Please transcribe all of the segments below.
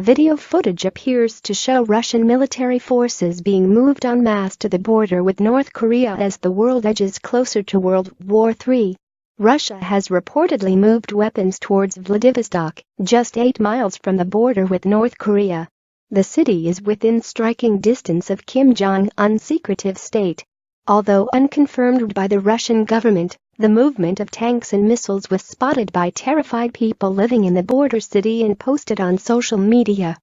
Video footage appears to show Russian military forces being moved en masse to the border with North Korea as the world edges closer to World War III. Russia has reportedly moved weapons towards Vladivostok, just 8 miles from the border with North Korea. The city is within striking distance of Kim Jong-un's secretive state. Although unconfirmed by the Russian government, the movement of tanks and missiles was spotted by terrified people living in the border city and posted on social media.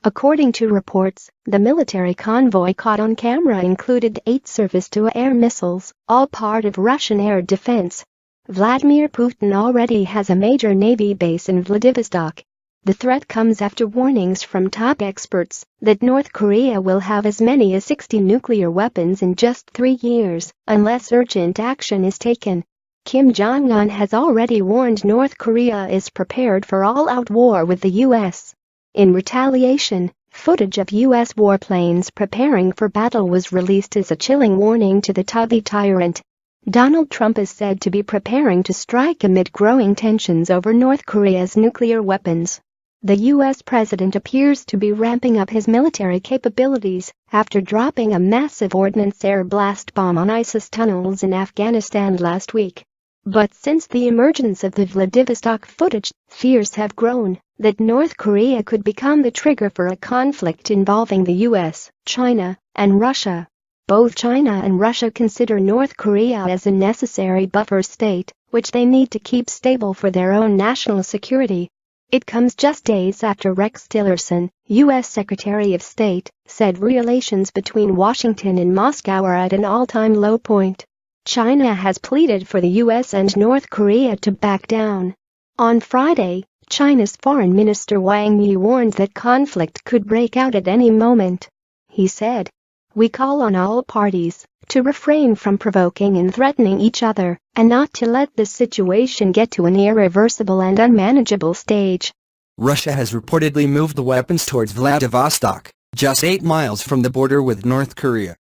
According to reports, the military convoy caught on camera included 8 surface-to-air missiles, all part of Russian air defense. Vladimir Putin already has a major navy base in Vladivostok. The threat comes after warnings from top experts that North Korea will have as many as 60 nuclear weapons in just 3 years unless urgent action is taken. Kim Jong-un has already warned North Korea is prepared for all-out war with the U.S. In retaliation, footage of U.S. warplanes preparing for battle was released as a chilling warning to the tubby tyrant. Donald Trump is said to be preparing to strike amid growing tensions over North Korea's nuclear weapons. The U.S. president appears to be ramping up his military capabilities after dropping a massive ordnance air blast bomb on ISIS tunnels in Afghanistan last week. But since the emergence of the Vladivostok footage, fears have grown that North Korea could become the trigger for a conflict involving the U.S., China, and Russia. Both China and Russia consider North Korea as a necessary buffer state, which they need to keep stable for their own national security. It comes just days after Rex Tillerson, U.S. Secretary of State, said relations between Washington and Moscow are at an all-time low point. China has pleaded for the U.S. and North Korea to back down. On Friday, China's Foreign Minister Wang Yi warned that conflict could break out at any moment. He said, "We call on all parties to refrain from provoking and threatening each other, and not to let this situation get to an irreversible and unmanageable stage." Russia has reportedly moved the weapons towards Vladivostok, just 8 miles from the border with North Korea.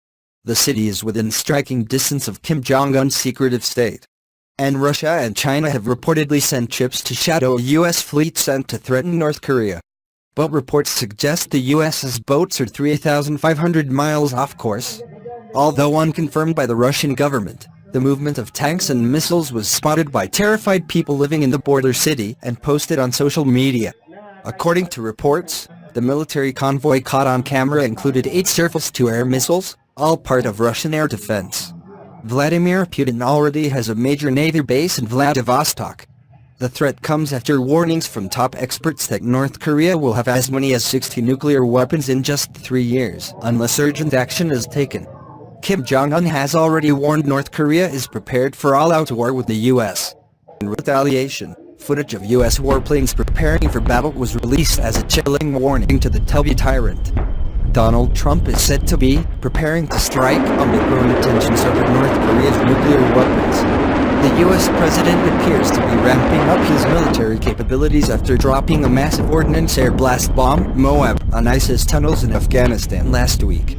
The city is within striking distance of Kim Jong-un's secretive state. And Russia and China have reportedly sent ships to shadow a U.S. fleet sent to threaten North Korea. But reports suggest the U.S.'s boats are 3,500 miles off course. Although unconfirmed by the Russian government, the movement of tanks and missiles was spotted by terrified people living in the border city and posted on social media. According to reports, the military convoy caught on camera included 8 surface-to-air missiles, all part of Russian air defense. Vladimir Putin already has a major navy base in Vladivostok. The threat comes after warnings from top experts that North Korea will have as many as 60 nuclear weapons in just 3 years unless urgent action is taken. Kim Jong-un has already warned North Korea is prepared for all-out war with the U.S. In retaliation, footage of U.S. warplanes preparing for battle was released as a chilling warning to the tubby tyrant. Donald Trump is said to be preparing to strike amid growing tensions over North Korea's nuclear weapons. The U.S. president appears to be ramping up his military capabilities after dropping a massive ordnance air blast bomb, MOAB, on ISIS tunnels in Afghanistan last week.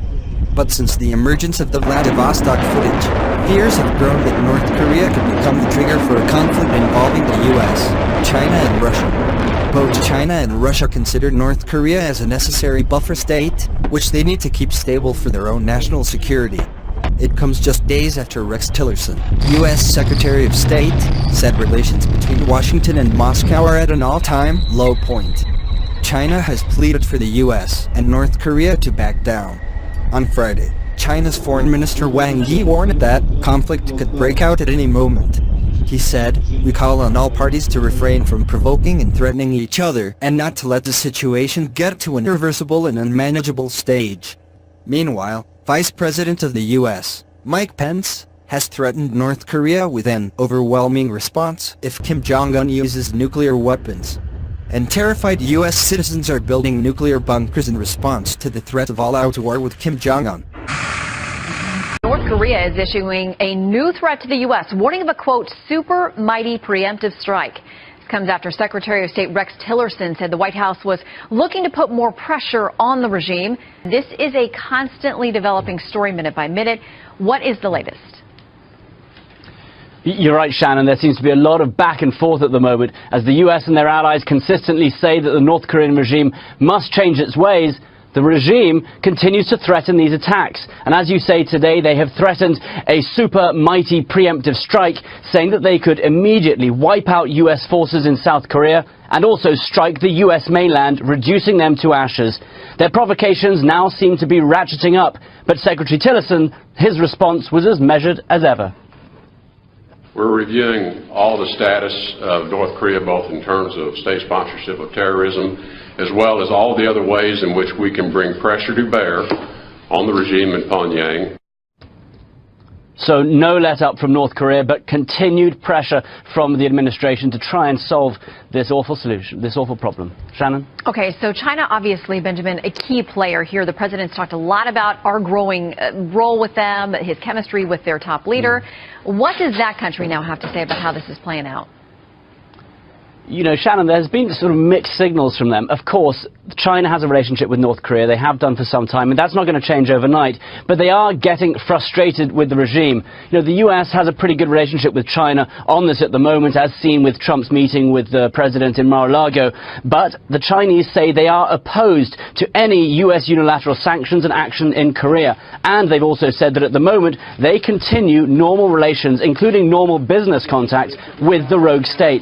But since the emergence of the Vladivostok footage, fears have grown that North Korea could become the trigger for a conflict involving the U.S., China and Russia. Both China and Russia consider North Korea as a necessary buffer state, which they need to keep stable for their own national security. It comes just days after Rex Tillerson, U.S. Secretary of State, said relations between Washington and Moscow are at an all-time low point. China has pleaded for the U.S. and North Korea to back down. On Friday, China's Foreign Minister Wang Yi warned that conflict could break out at any moment. He said, "We call on all parties to refrain from provoking and threatening each other and not to let the situation get to an irreversible and unmanageable stage." Meanwhile, Vice President of the U.S., Mike Pence, has threatened North Korea with an overwhelming response if Kim Jong-un uses nuclear weapons. And terrified U.S. citizens are building nuclear bunkers in response to the threat of all-out war with Kim Jong-un. North Korea is issuing a new threat to the U.S., warning of a, quote, super mighty preemptive strike. This comes after Secretary of State Rex Tillerson said the White House was looking to put more pressure on the regime. This is a constantly developing story minute by minute. What is the latest? You're right, Shannon. There seems to be a lot of back and forth at the moment as the US and their allies consistently say that the North Korean regime must change its ways. The regime continues to threaten these attacks. And as you say today, they have threatened a super mighty preemptive strike, saying that they could immediately wipe out US forces in South Korea and also strike the US mainland, reducing them to ashes. Their provocations now seem to be ratcheting up, but Secretary Tillerson, his response was as measured as ever. We're reviewing all the status of North Korea, both in terms of state sponsorship of terrorism, as well as all the other ways in which we can bring pressure to bear on the regime in Pyongyang. So no let up from North Korea, but continued pressure from the administration to try and solve this awful solution, this awful problem. Shannon? Okay, so China obviously, Benjamin, a key player here. The president's talked a lot about our growing role with them, his chemistry with their top leader. What does that country now have to say about how this is playing out? You know, Shannon, there's been sort of mixed signals from them. Of course, China has a relationship with North Korea. They have done for some time, and that's not going to change overnight. But they are getting frustrated with the regime. You know, the US has a pretty good relationship with China on this at the moment, as seen with Trump's meeting with the president in Mar-a-Lago. But the Chinese say they are opposed to any US unilateral sanctions and action in Korea. And they've also said that at the moment, they continue normal relations, including normal business contacts with the rogue state.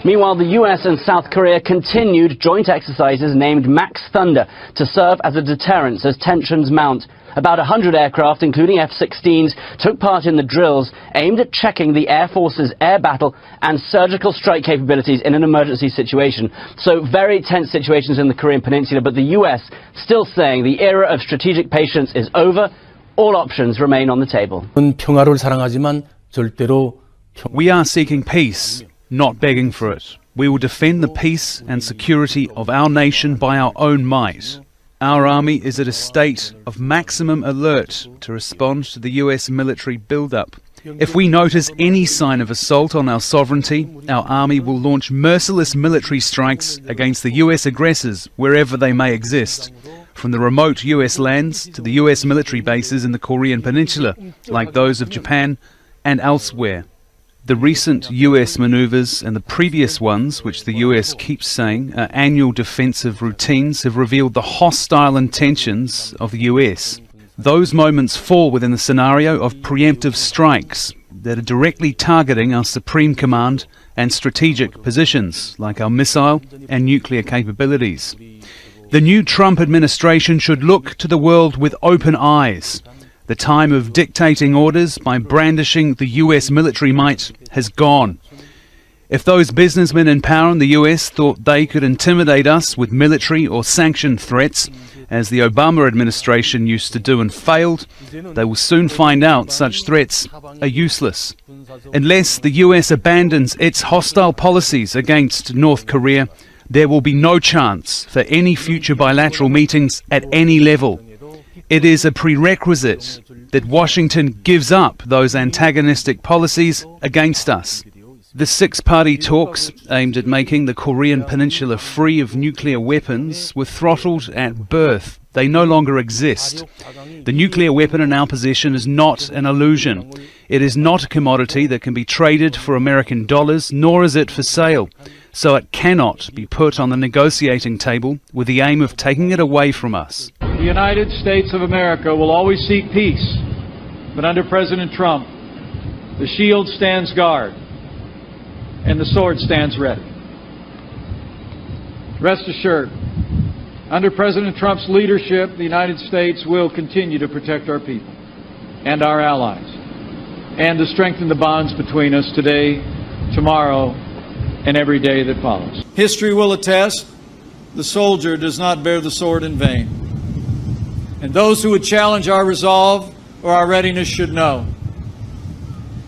Meanwhile, the US and South Korea continued joint exercises named Max Thunder to serve as a deterrent as tensions mount. About 100 aircraft, including F-16s, took part in the drills aimed at checking the Air Force's air battle and surgical strike capabilities in an emergency situation. So very tense situations in the Korean Peninsula, but the US still saying the era of strategic patience is over. All options remain on the table. We are seeking peace, not begging for it. We will defend the peace and security of our nation by our own might. Our army is at a state of maximum alert to respond to the US military build-up. If we notice any sign of assault on our sovereignty, our army will launch merciless military strikes against the US aggressors wherever they may exist, from the remote US lands to the US military bases in the Korean Peninsula, like those of Japan and elsewhere. The recent US maneuvers and the previous ones, which the US keeps saying are annual defensive routines, have revealed the hostile intentions of the US. Those moments fall within the scenario of preemptive strikes that are directly targeting our Supreme Command and strategic positions, like our missile and nuclear capabilities. The new Trump administration should look to the world with open eyes. The time of dictating orders by brandishing the US military might has gone. If those businessmen in power in the US thought they could intimidate us with military or sanction threats, as the Obama administration used to do and failed, they will soon find out such threats are useless. Unless the US abandons its hostile policies against North Korea, there will be no chance for any future bilateral meetings at any level. It is a prerequisite that Washington gives up those antagonistic policies against us. The six-party talks aimed at making the Korean Peninsula free of nuclear weapons were throttled at birth. They no longer exist. The nuclear weapon in our possession is not an illusion. It is not a commodity that can be traded for American dollars, nor is it for sale. So it cannot be put on the negotiating table with the aim of taking it away from us. The United States of America will always seek peace, but under President Trump, the shield stands guard and the sword stands ready. Rest assured, under President Trump's leadership, the United States will continue to protect our people and our allies, and to strengthen the bonds between us today, tomorrow, and every day that follows. History will attest, the soldier does not bear the sword in vain. And those who would challenge our resolve or our readiness should know,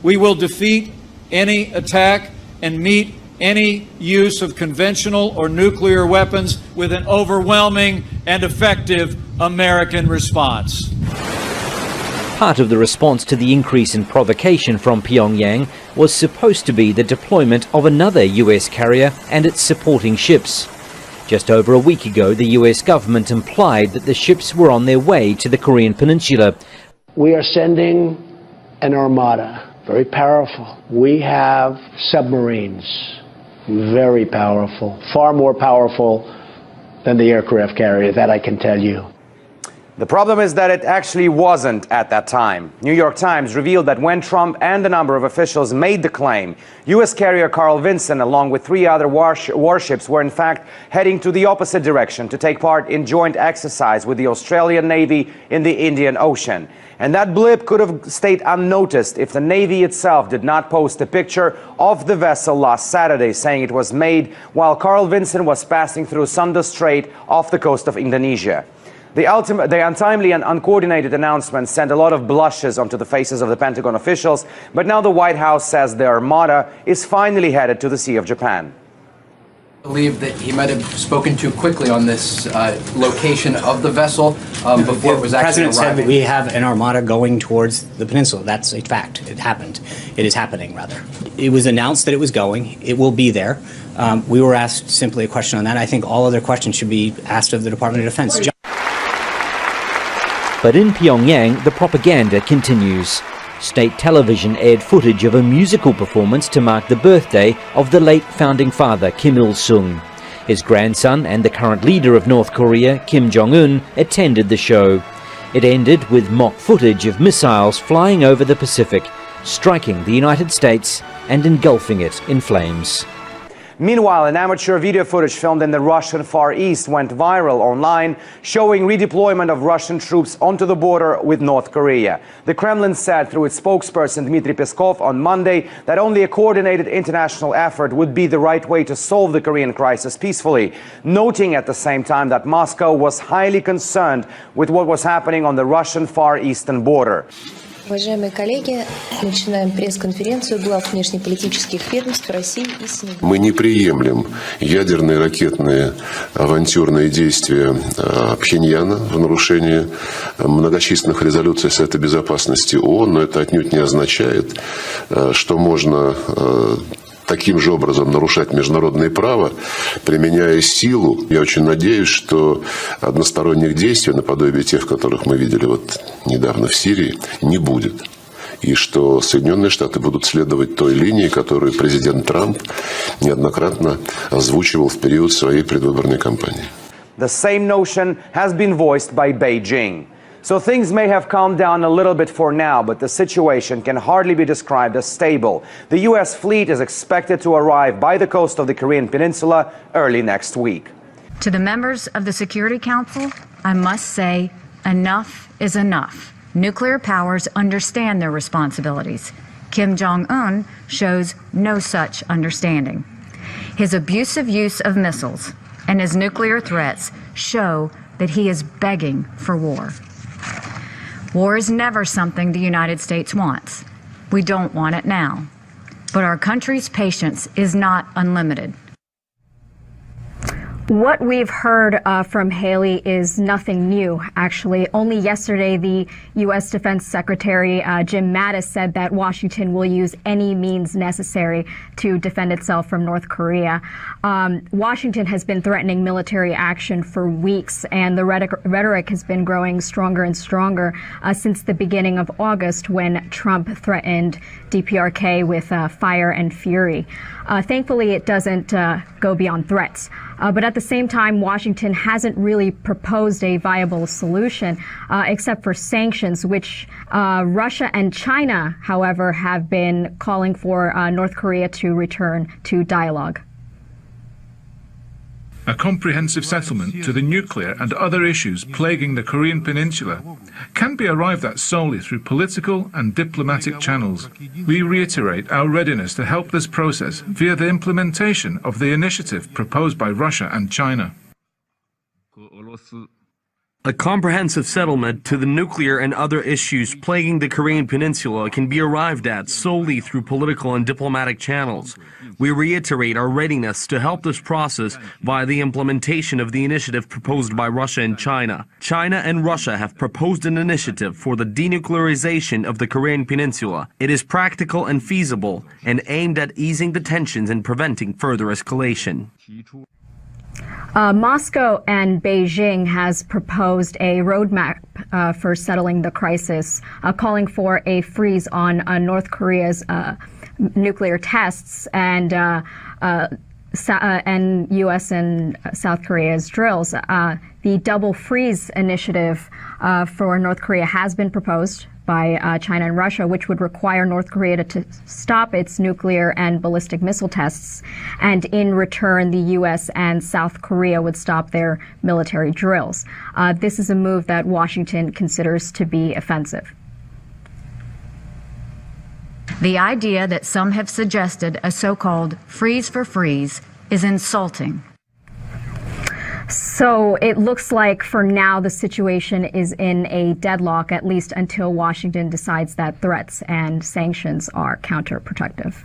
we will defeat any attack and meet any use of conventional or nuclear weapons with an overwhelming and effective American response. Part of the response to the increase in provocation from Pyongyang was supposed to be the deployment of another US carrier and its supporting ships. Just over a week ago, the US government implied that the ships were on their way to the Korean Peninsula. We are sending an armada very powerful. We have submarines, very powerful, far more powerful than the aircraft carrier, that I can tell you. The problem is that it actually wasn't at that time. New York Times revealed that when Trump and a number of officials made the claim, U.S. carrier Carl Vinson, along with 3 other warships, were in fact heading to the opposite direction to take part in joint exercise with the Australian Navy in the Indian Ocean. And that blip could have stayed unnoticed if the Navy itself did not post a picture of the vessel last Saturday, saying it was made while Carl Vinson was passing through Sunda Strait off the coast of Indonesia. The untimely and uncoordinated announcement sent a lot of blushes onto the faces of the Pentagon officials, but now the White House says the Armada is finally headed to the Sea of Japan. I believe that he might have spoken too quickly on this location of the vessel before it was actually arriving. The President said that we have an Armada going towards the peninsula. That's a fact. It happened. It is happening, rather. It was announced that it was going. It will be there. We were asked simply a question on that. I think all other questions should be asked of the Department of Defense. But in Pyongyang, the propaganda continues. State television aired footage of a musical performance to mark the birthday of the late founding father Kim Il-sung. His grandson and the current leader of North Korea, Kim Jong-un, attended the show. It ended with mock footage of missiles flying over the Pacific, striking the United States and engulfing it in flames. Meanwhile, an amateur video footage filmed in the Russian Far East went viral online, showing redeployment of Russian troops onto the border with North Korea. The Kremlin said through its spokesperson Dmitry Peskov on Monday that only a coordinated international effort would be the right way to solve the Korean crisis peacefully, noting at the same time that Moscow was highly concerned with what was happening on the Russian Far Eastern border. Уважаемые коллеги, начинаем пресс-конференцию глав внешнеполитических ведомств России и Сенегала. Мы не приемлем ядерные, ракетные, авантюрные действия Пхеньяна в нарушении многочисленных резолюций Совета Безопасности ООН, но это отнюдь не означает, что можно таким же образом нарушать международное право, применяя силу. Я очень надеюсь, что односторонних действий, наподобие тех, которых мы видели вот недавно в Сирии, не будет. И что Соединенные Штаты будут следовать той линии, которую президент Трамп неоднократно озвучивал в период своей предвыборной кампании. The same notion has been voiced by Beijing. So things may have calmed down a little bit for now, but the situation can hardly be described as stable. The U.S. fleet is expected to arrive by the coast of the Korean Peninsula early next week. To the members of the Security Council, I must say, enough is enough. Nuclear powers understand their responsibilities. Kim Jong-un shows no such understanding. His abusive use of missiles and his nuclear threats show that he is begging for war. War is never something the United States wants. We don't want it now. But our country's patience is not unlimited. What we've heard from Haley is nothing new, actually. Only yesterday, the U.S. Defense Secretary Jim Mattis said that Washington will use any means necessary to defend itself from North Korea. Washington has been threatening military action for weeks, and the rhetoric has been growing stronger and stronger since the beginning of August, when Trump threatened DPRK with fire and fury. Thankfully, it doesn't go beyond threats. But at the same time, Washington hasn't really proposed a viable solution, except for sanctions, which Russia and China, however, have been calling for North Korea to return to dialogue. A comprehensive settlement to the nuclear and other issues plaguing the Korean Peninsula can be arrived at solely through political and diplomatic channels. We reiterate our readiness to help this process via the implementation of the initiative proposed by Russia and China. A comprehensive settlement to the nuclear and other issues plaguing the Korean Peninsula can be arrived at solely through political and diplomatic channels. We reiterate our readiness to help this process via the implementation of the initiative proposed by Russia and China. China and Russia have proposed an initiative for the denuclearization of the Korean Peninsula. It is practical and feasible and aimed at easing the tensions and preventing further escalation. Moscow and Beijing has proposed a roadmap for settling the crisis, calling for a freeze on North Korea's nuclear tests and U.S. and South Korea's drills. The double freeze initiative for North Korea has been proposed by China and Russia, which would require North Korea to stop its nuclear and ballistic missile tests, and in return, the U.S. and South Korea would stop their military drills. This is a move that Washington considers to be offensive. The idea that some have suggested a so-called freeze for freeze is insulting. So it looks like for now the situation is in a deadlock, at least until Washington decides that threats and sanctions are counterproductive.